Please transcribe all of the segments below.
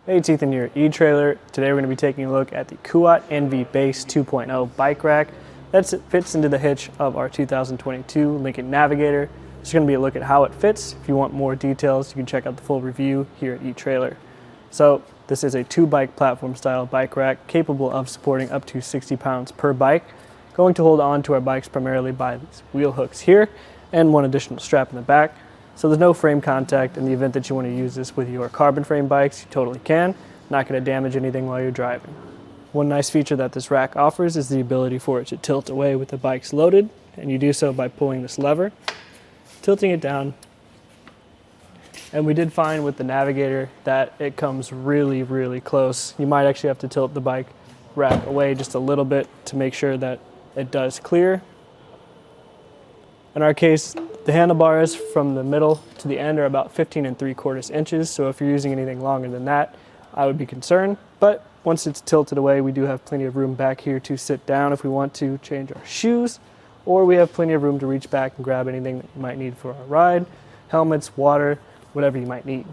Hey, it's Ethan here at eTrailer. Today we're going to be taking a look at the Kuat NV Base 2.0 bike rack that fits into the hitch of our 2022 Lincoln Navigator. It's going to be a look at how it fits. If you want more details, you can check out the full review here at eTrailer. So this is a 2-bike platform style bike rack capable of supporting up to 60 pounds per bike, going to hold on to our bikes primarily by these wheel hooks here and one additional strap in the back. So there's no frame contact. In the event that you want to use this with your carbon frame bikes, you totally can. Not going to damage anything while you're driving. One nice feature that this rack offers is the ability for it to tilt away with the bikes loaded, and you do so by pulling this lever, tilting it down. And we did find with the Navigator that it comes really, really close. You might actually have to tilt the bike rack away just a little bit to make sure that it does clear. In our case, the handlebars from the middle to the end are about 15 3/4 inches, so if you're using anything longer than that, I would be concerned. But once it's tilted away, we do have plenty of room back here to sit down if we want to change our shoes, or we have plenty of room to reach back and grab anything that you might need for our ride, helmets, water, whatever you might need.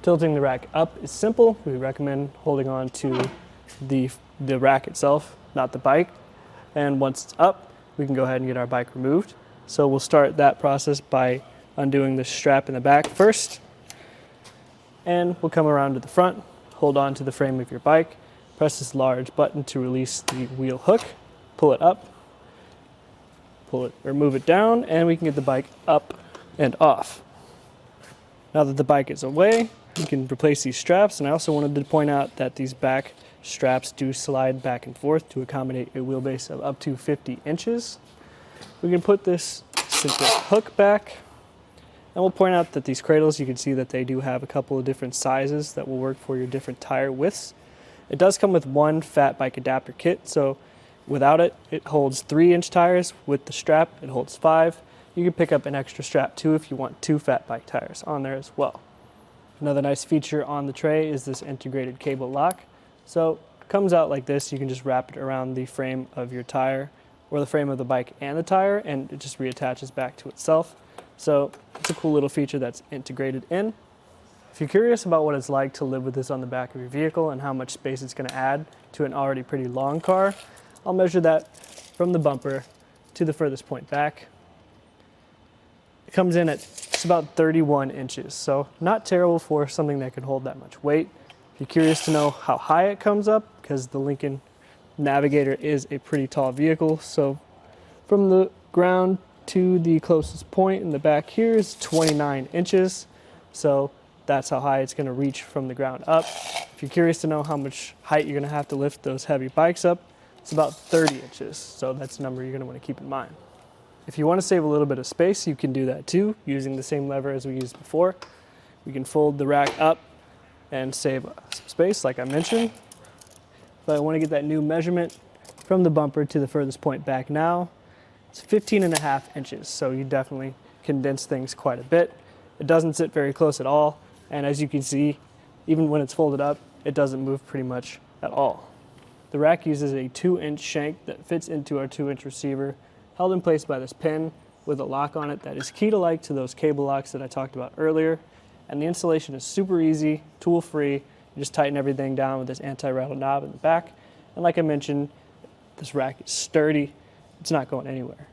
Tilting the rack up is simple. We recommend holding on to the rack itself, not the bike. And once it's up, we can go ahead and get our bike removed. So we'll start that process by undoing the strap in the back first. And we'll come around to the front, hold on to the frame of your bike, press this large button to release the wheel hook, pull it up, pull it or move it down, and we can get the bike up and off. Now that the bike is away, you can replace these straps. And I also wanted to point out that these back straps do slide back and forth to accommodate a wheelbase of up to 50 inches. We can put this simple hook back, and we'll point out that these cradles, you can see that they do have a couple of different sizes that will work for your different tire widths. It does come with one fat bike adapter kit, so without it, it holds 3-inch tires. With the strap, it holds 5. You can pick up an extra strap too if you want 2 fat bike tires on there as well. Another nice feature on the tray is this integrated cable lock. So it comes out like this. You can just wrap it around the frame of your tire or the frame of the bike and the tire, and it just reattaches back to itself. So it's a cool little feature that's integrated in. If you're curious about what it's like to live with this on the back of your vehicle and how much space it's going to add to an already pretty long car, I'll measure that from the bumper to the furthest point back. It comes in at just about 31 inches, so not terrible for something that can hold that much weight. If you're curious to know how high it comes up, because the Lincoln Navigator is a pretty tall vehicle, so from the ground to the closest point in the back here is 29 inches, so that's how high it's going to reach from the ground up. If you're curious to know how much height you're going to have to lift those heavy bikes up, it's about 30 inches, so that's a number you're going to want to keep in mind. If you want to save a little bit of space, you can do that too, using the same lever as we used before. We can fold the rack up and save some space, like I mentioned. But I want to get that new measurement from the bumper to the furthest point back now. It's 15.5 inches, so you definitely condense things quite a bit. It doesn't sit very close at all, and as you can see, even when it's folded up, it doesn't move pretty much at all. The rack uses a 2-inch shank that fits into our 2-inch receiver, held in place by this pin with a lock on it that is key-to-like to those cable locks that I talked about earlier. And the installation is super easy, tool-free. You just tighten everything down with this anti-rattle knob in the back. And like I mentioned, this rack is sturdy. It's not going anywhere.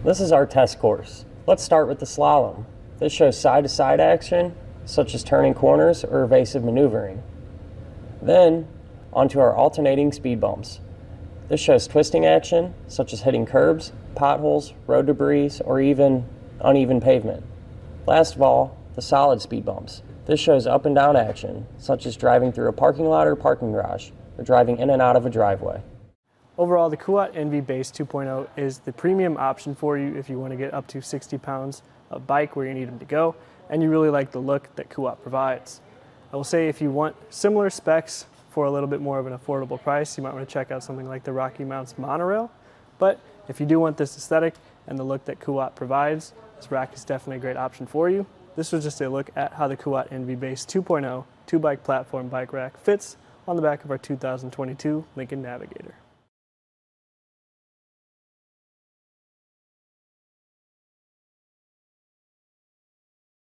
This is our test course. Let's start with the slalom. This shows side-to-side action, such as turning corners or evasive maneuvering. Then, onto our alternating speed bumps. This shows twisting action, such as hitting curbs, potholes, road debris, or even uneven pavement. Last of all, the solid speed bumps. This shows up and down action, such as driving through a parking lot or parking garage, or driving in and out of a driveway. Overall, the Kuat NV Base 2.0 is the premium option for you if you want to get up to 60 pounds of bike where you need them to go, and you really like the look that Kuat provides. I will say if you want similar specs for a little bit more of an affordable price, you might want to check out something like the Rocky Mounts monorail. But if you do want this aesthetic and the look that Kuat provides, this rack is definitely a great option for you. This was just a look at how the Kuat NV Base 2.0 2-bike platform bike rack fits on the back of our 2022 Lincoln Navigator.